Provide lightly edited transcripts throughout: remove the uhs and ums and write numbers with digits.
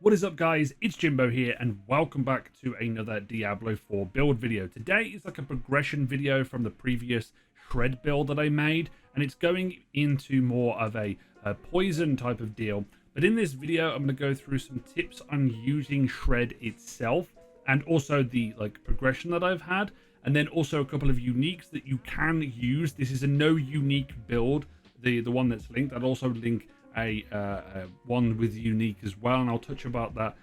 What is up, guys? It's Jimbo here and welcome back to another Diablo 4 build video. Today is like a progression video from the previous shred build that I made, and it's going into more of a poison type of deal. But in this video I'm going to go through some tips on using shred itself, and also the progression that I've had, and then also a couple of uniques that you can use. This is a no unique build, the one that's linked. I'll also link a one with unique as well, and I'll touch about that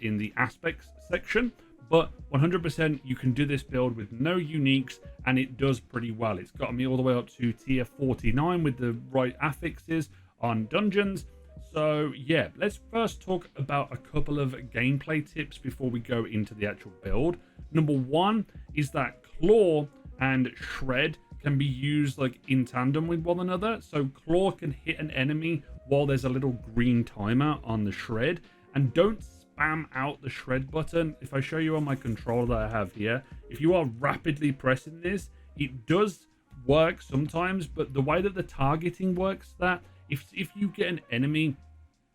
in the aspects section. But 100% you can do this build with no uniques, and it does pretty well. It's got me all the way up to tier 49 with the right affixes on dungeons. So yeah, let's first talk about a couple of gameplay tips before we go into the actual build. Number one is that claw and shred can be used in tandem with one another. So claw can hit an enemy while there's a little green timer on the shred, and don't spam out the shred button. If I show you on my controller that I have here, if you are rapidly pressing this, it does work sometimes, but the way that the targeting works, that if you get an enemy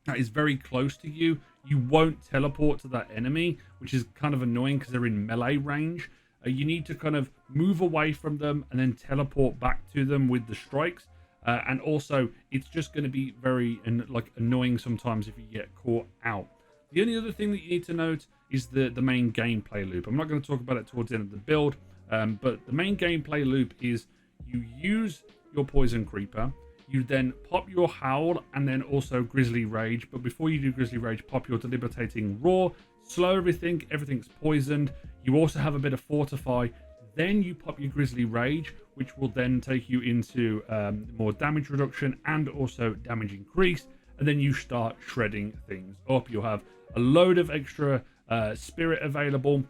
that is very close to you, you won't teleport to that enemy, which is kind of annoying because they're in melee range. You need to kind of move away from them and then teleport back to them with the strikes. And also, it's just going to be very annoying sometimes if you get caught out. The only other thing that you need to note is the main gameplay loop. I'm not going to talk about it towards the end of the build, but the main gameplay loop is you use your poison creeper, you then pop your howl and then also grizzly rage. But before you do grizzly rage, pop your debilitating roar, slow everything's poisoned. You also have a bit of fortify. Then you pop your grizzly rage, which will then take you into more damage reduction and also damage increase. And then you start shredding things up. You'll have a load of extra spirit available,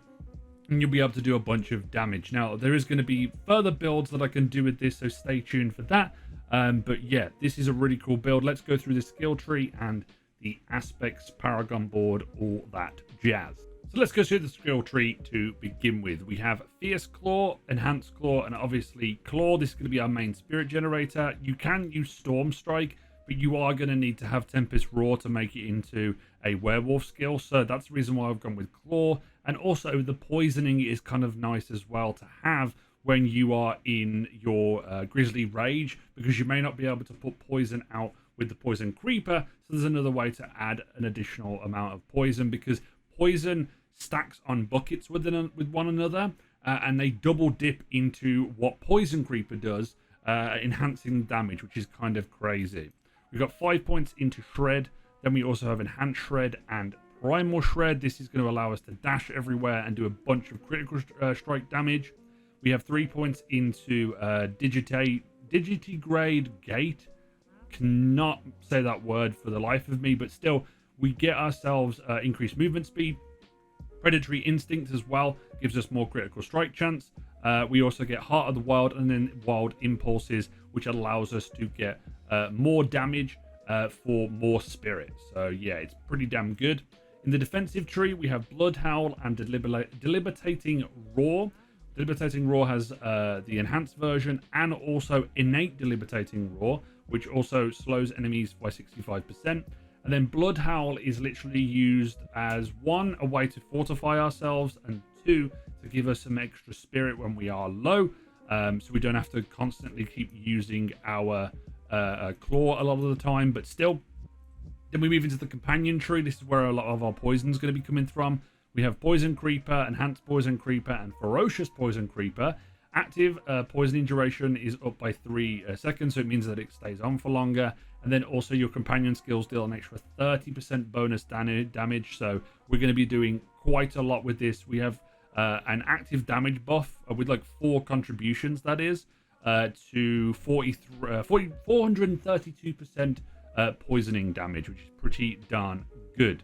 and you'll be able to do a bunch of damage. Now, there is going to be further builds that I can do with this, so stay tuned for that. But yeah, this is a really cool build. Let's go through the skill tree and the aspects, paragon board, all that jazz. So let's go through the skill tree to begin with. We have Fierce Claw, Enhanced Claw, and obviously Claw. This is going to be our main spirit generator. You can use Storm Strike, but you are going to need to have Tempest Roar to make it into a werewolf skill. So that's the reason why I've gone with Claw. And also the poisoning is kind of nice as well to have when you are in your Grizzly Rage, because you may not be able to put poison out with the Poison Creeper. So there's another way to add an additional amount of poison, because poison stacks on buckets with one another, and they double dip into what Poison Creeper does, enhancing damage, which is kind of crazy. We've got 5 points into Shred. Then we also have Enhanced Shred and Primal Shred. This is going to allow us to dash everywhere and do a bunch of critical strike damage. We have 3 points into Digitigrade Gate. Cannot say that word for the life of me, but still, we get ourselves increased movement speed. Predatory Instinct as well gives us more critical strike chance. We also get Heart of the Wild and then Wild Impulses, which allows us to get more damage for more spirit. So yeah, it's pretty damn good. In the defensive tree, we have Blood Howl and Debilitating Roar. Debilitating Roar has the enhanced version and also innate Debilitating Roar, which also slows enemies by 65%. And then Blood Howl is literally used as one, a way to fortify ourselves, and two, to give us some extra spirit when we are low, so we don't have to constantly keep using our claw a lot of the time. But still, then we move into the companion tree. This is where a lot of our poison is going to be coming from. We have Poison Creeper, Enhanced Poison Creeper, and Ferocious Poison Creeper. Active poisoning duration is up by 3 seconds, so it means that it stays on for longer. And then also your companion skills deal an extra 30% bonus damage, so we're going to be doing quite a lot with this. We have an active damage buff with 4 contributions, that is, to 432% poisoning damage, which is pretty darn good.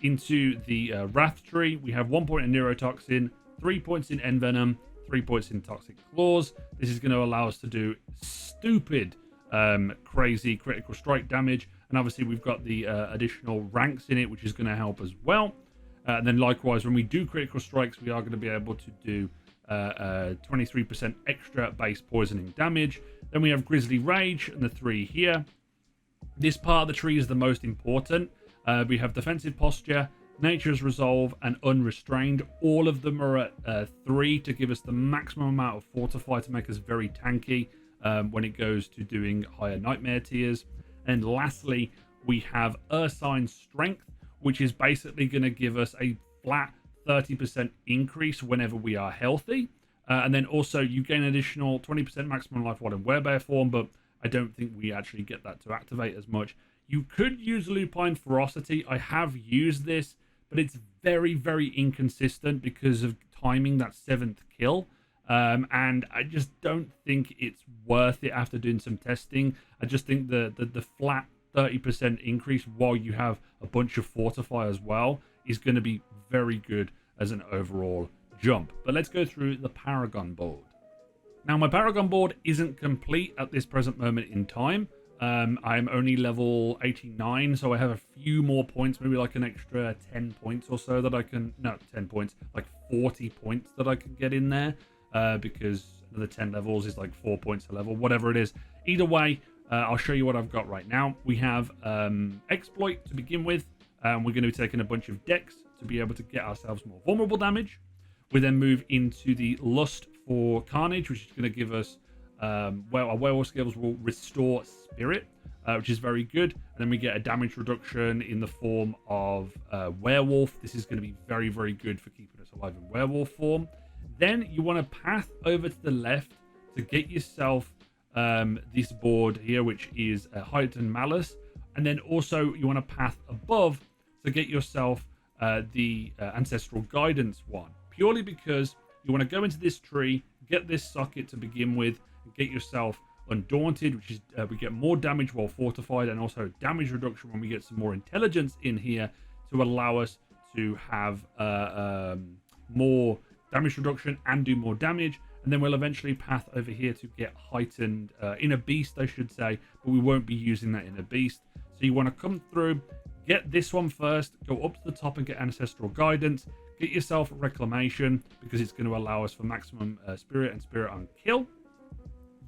Into the Wrath tree, we have 1 point in Neurotoxin, 3 points in Envenom, 3 points in Toxic Claws. This is going to allow us to do stupid, crazy critical strike damage. And obviously we've got the additional ranks in it, which is going to help as well. And then likewise, when we do critical strikes, we are going to be able to do 23% extra base poisoning damage. Then we have Grizzly Rage and the 3 here. This part of the tree is the most important. We have defensive posture, Nature's Resolve, and Unrestrained. All of them are at 3 to give us the maximum amount of Fortify to make us very tanky when it goes to doing higher Nightmare tiers. And lastly, we have Ursine Strength, which is basically going to give us a flat 30% increase whenever we are healthy. And then also you gain additional 20% maximum life while in werebear form, but I don't think we actually get that to activate as much. You could use Lupine Ferocity. I have used this, but it's very, very inconsistent because of timing that 7th kill. And I just don't think it's worth it after doing some testing. I just think the flat 30% increase while you have a bunch of Fortify as well is going to be very good as an overall jump. But let's go through the Paragon board. Now, my Paragon board isn't complete at this present moment in time. I'm only level 89, so I have a few more points, maybe like an extra 10 points or so that I can, not 10 points, like 40 points that I can get in there, because the 10 levels is like 4 points a level, whatever it is. Either way, I'll show you what I've got right now. We have Exploit to begin with. We're going to be taking a bunch of Dex to be able to get ourselves more vulnerable damage. We then move into the Lust for Carnage, which is going to give us, well, our werewolf skills will restore Spirit, which is very good. And then we get a damage reduction in the form of Werewolf. This is going to be very, very good for keeping us alive in werewolf form. Then you want to path over to the left to get yourself this board here, which is Heightened Malice. And then also you want to path above to get yourself the Ancestral Guidance one, purely because you want to go into this tree, get this socket to begin with, and get yourself Undaunted, which is we get more damage while fortified, and also damage reduction when we get some more intelligence in here to allow us to have more damage reduction and do more damage. And then we'll eventually path over here to get heightened Inner Beast, I should say, but we won't be using that Inner Beast. So you want to come through, get this one first, go up to the top and get Ancestral Guidance, get yourself Reclamation, because it's going to allow us for maximum Spirit and Spirit on kill.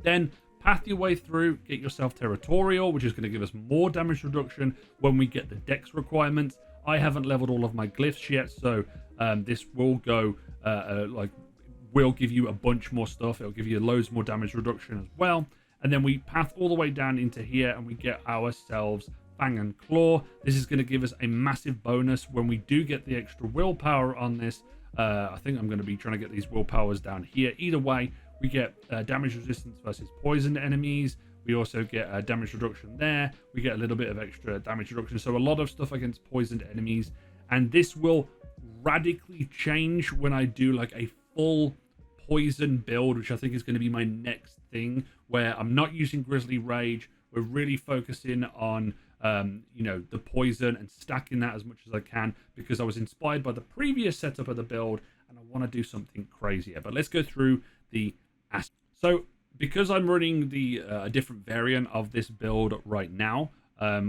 Then path your way through, get yourself Territorial, which is going to give us more damage reduction when we get the Dex requirements. I haven't leveled all of my glyphs yet, so this will go will give you a bunch more stuff. It'll give you loads more damage reduction as well. And then we path all the way down into here and we get ourselves Fang and Claw. This is going to give us a massive bonus when we do get the extra willpower on this. I think I'm going to be trying to get these willpowers down here. Either way, we get damage resistance versus poisoned enemies. We also get damage reduction there. We get a little bit of extra damage reduction. So a lot of stuff against poisoned enemies. And this will radically change when I do like a full poison build, which I think is going to be my next thing, where I'm not using Grizzly Rage. We're really focusing on the poison and stacking that as much as I can, because I was inspired by the previous setup of the build and I want to do something crazier. But let's go through the so because I'm running the a different variant of this build right now,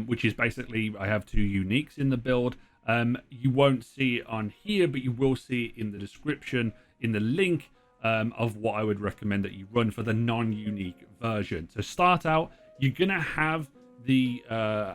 which is basically I have 2 uniques in the build. You won't see it on here, but you will see it in the description in the link of what I would recommend that you run for the non-unique version. So start out, you're gonna have the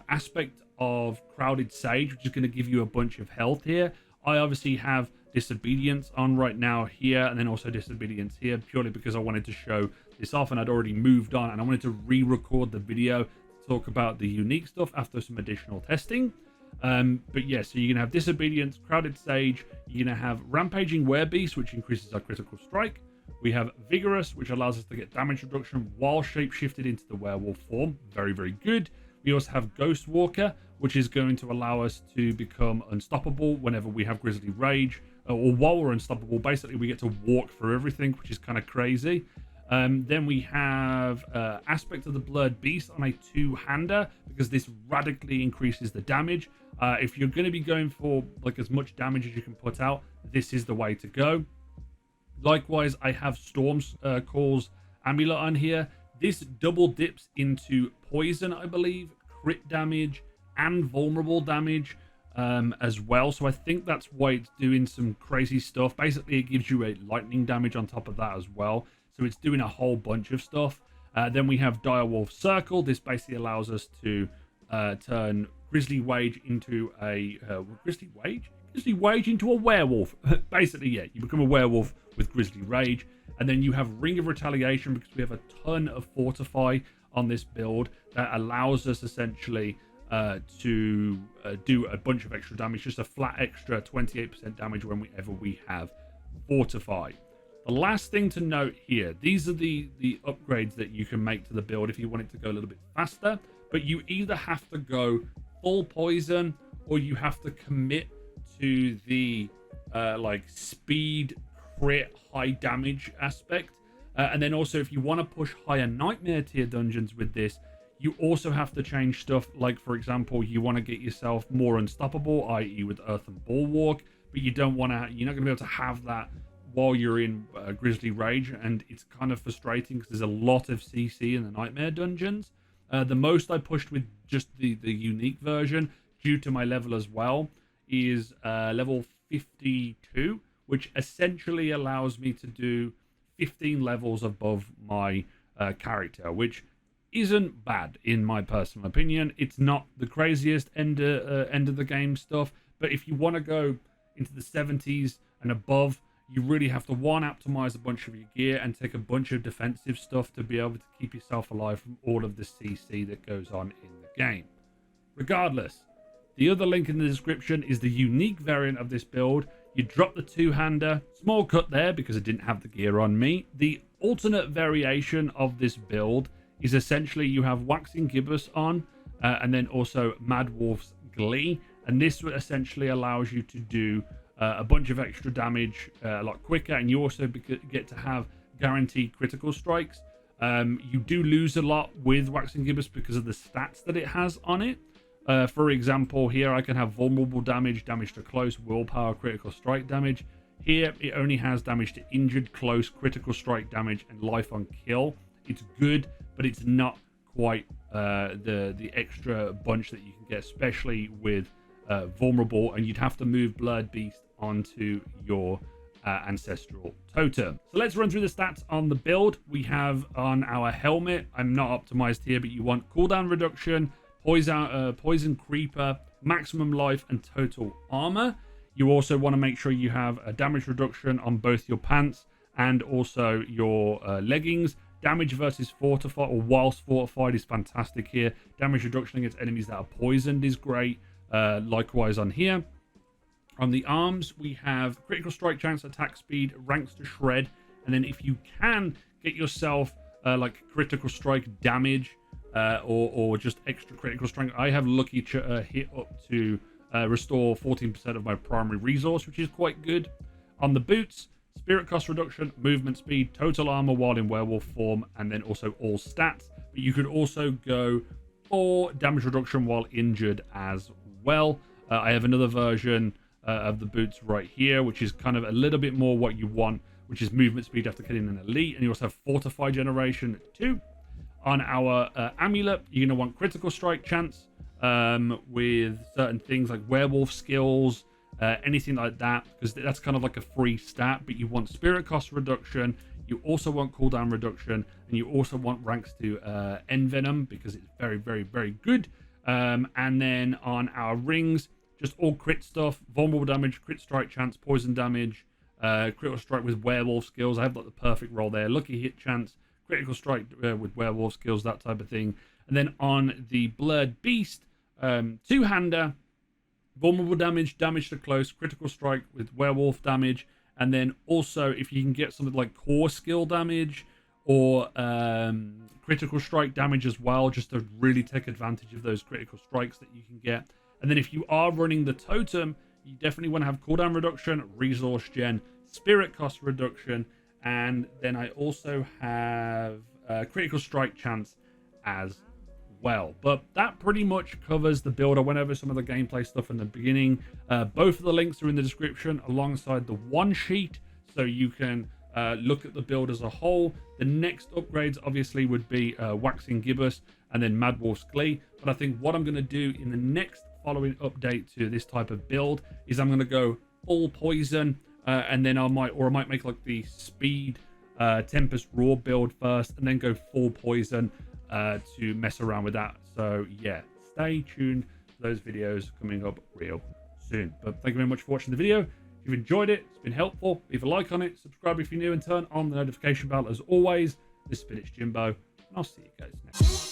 aspect of Crowded Sage, which is going to give you a bunch of health here. I obviously have Disobedience on right now here, and then also Disobedience here, purely because I wanted to show this off, and I'd already moved on, and I wanted to re-record the video to talk about the unique stuff after some additional testing. But yeah, so you're going to have Disobedience, Crowded Sage, you're going to have Rampaging Werebeast, which increases our critical strike. We have Vigorous, which allows us to get damage reduction while shapeshifted into the werewolf form. Very, very good. We also have Ghost Walker, which is going to allow us to become unstoppable whenever we have Grizzly Rage, or while we're unstoppable. Basically, we get to walk through everything, which is kind of crazy. Then we have Aspect of the Blurred Beast on a 2-hander, because this radically increases the damage. If you're going to be going for like as much damage as you can put out, this is the way to go. Likewise, I have Storm's Call's Amulet on here. This double dips into poison, I believe, crit damage, and vulnerable damage as well. So I think that's why it's doing some crazy stuff. Basically, it gives you a lightning damage on top of that as well. So it's doing a whole bunch of stuff. Then we have Direwolf Circle. This basically allows us to turn Grizzly Rage into a Grizzly Rage into a werewolf. Basically, yeah, you become a werewolf with Grizzly Rage. And then you have Ring of Retaliation because we have a ton of Fortify on this build that allows us essentially to do a bunch of extra damage, just a flat extra 28% damage whenever we have Fortify. The last thing to note here, these are the upgrades that you can make to the build if you want it to go a little bit faster, but you either have to go full poison or you have to commit to the like speed, crit, high damage aspect. And then also if you want to push higher nightmare tier dungeons with this, you also have to change stuff like, for example, you want to get yourself more unstoppable, i.e. with Earth and Bulwark, but you're not going to be able to have that while you're in Grizzly Rage, and it's kind of frustrating because there's a lot of CC in the nightmare dungeons. The most I pushed with just the unique version, due to my level as well, is level 52, which essentially allows me to do 15 levels above my character, which isn't bad in my personal opinion. It's not the craziest end of the game stuff, but if you want to go into the 70s and above, you really have to optimize a bunch of your gear and take a bunch of defensive stuff to be able to keep yourself alive from all of the CC that goes on in the game. Regardless, the other link in the description is the unique variant of this build. You drop the two-hander, small cut there because I didn't have the gear on me. The alternate variation of this build is essentially you have Waxing Gibbous on, and then also Mad Wolf's Glee, and this essentially allows you to do a bunch of extra damage a lot quicker, and you also get to have guaranteed critical strikes. You do lose a lot with Waxing Gibbous because of the stats that it has on it. For example, here I can have vulnerable damage, damage to close, willpower, critical strike damage. Here it only has damage to injured, close, critical strike damage, and life on kill. It's good, but it's not quite the extra bunch that you can get, especially with vulnerable, and you'd have to move Blurred Beast onto your ancestral totem. So let's run through the stats on the build. We have on our helmet, I'm not optimized here, but you want cooldown reduction, poison creeper, maximum life, and total armor. You also want to make sure you have a damage reduction on both your pants and also your leggings. Damage versus fortified or whilst fortified is fantastic here. Damage reduction against enemies that are poisoned is great. Likewise on here. On the arms, we have critical strike chance, attack speed, ranks to shred, and then if you can get yourself like critical strike damage or just extra critical strike, I have lucky hit up to restore 14% of my primary resource, which is quite good. On the boots, spirit cost reduction, movement speed, total armor while in werewolf form, and then also all stats. But you could also go for damage reduction while injured as well. I have another version of the boots right here, which is kind of a little bit more what you want, which is movement speed after killing an elite, and you also have fortify generation 2. On our amulet, you're going to want critical strike chance with certain things like werewolf skills, anything like that, because that's kind of like a free stat. But you want spirit cost reduction, you also want cooldown reduction, and you also want ranks to envenom because it's very, very, very good. And then on our rings, just all crit stuff, vulnerable damage, crit strike chance, poison damage, critical strike with werewolf skills. I have like the perfect roll there. Lucky hit chance, critical strike with werewolf skills, that type of thing. And then on the Blurred Beast, two-hander, vulnerable damage, damage to close, critical strike with werewolf damage, and then also if you can get something like core skill damage or critical strike damage as well, just to really take advantage of those critical strikes that you can get. And then if you are running the totem, you definitely want to have cooldown reduction, resource gen, spirit cost reduction, and then I also have critical strike chance as well. But that pretty much covers the build. I went over some of the gameplay stuff in the beginning. Both of the links are in the description alongside the one sheet, so you can look at the build as a whole. The next upgrades obviously would be Waxing Gibbous and then Mad Wolf's Glee. But I think what I'm going to do in the next following update to this type of build is I'm going to go full poison, and then I might make like the speed Tempest Raw build first, and then go full poison to mess around with that. So yeah, stay tuned for those videos coming up real soon. But thank you very much for watching the video. If you've enjoyed it, it's been helpful, leave a like on it, subscribe if you're new, and turn on the notification bell as always. This has been Jimbo, and I'll see you guys next time.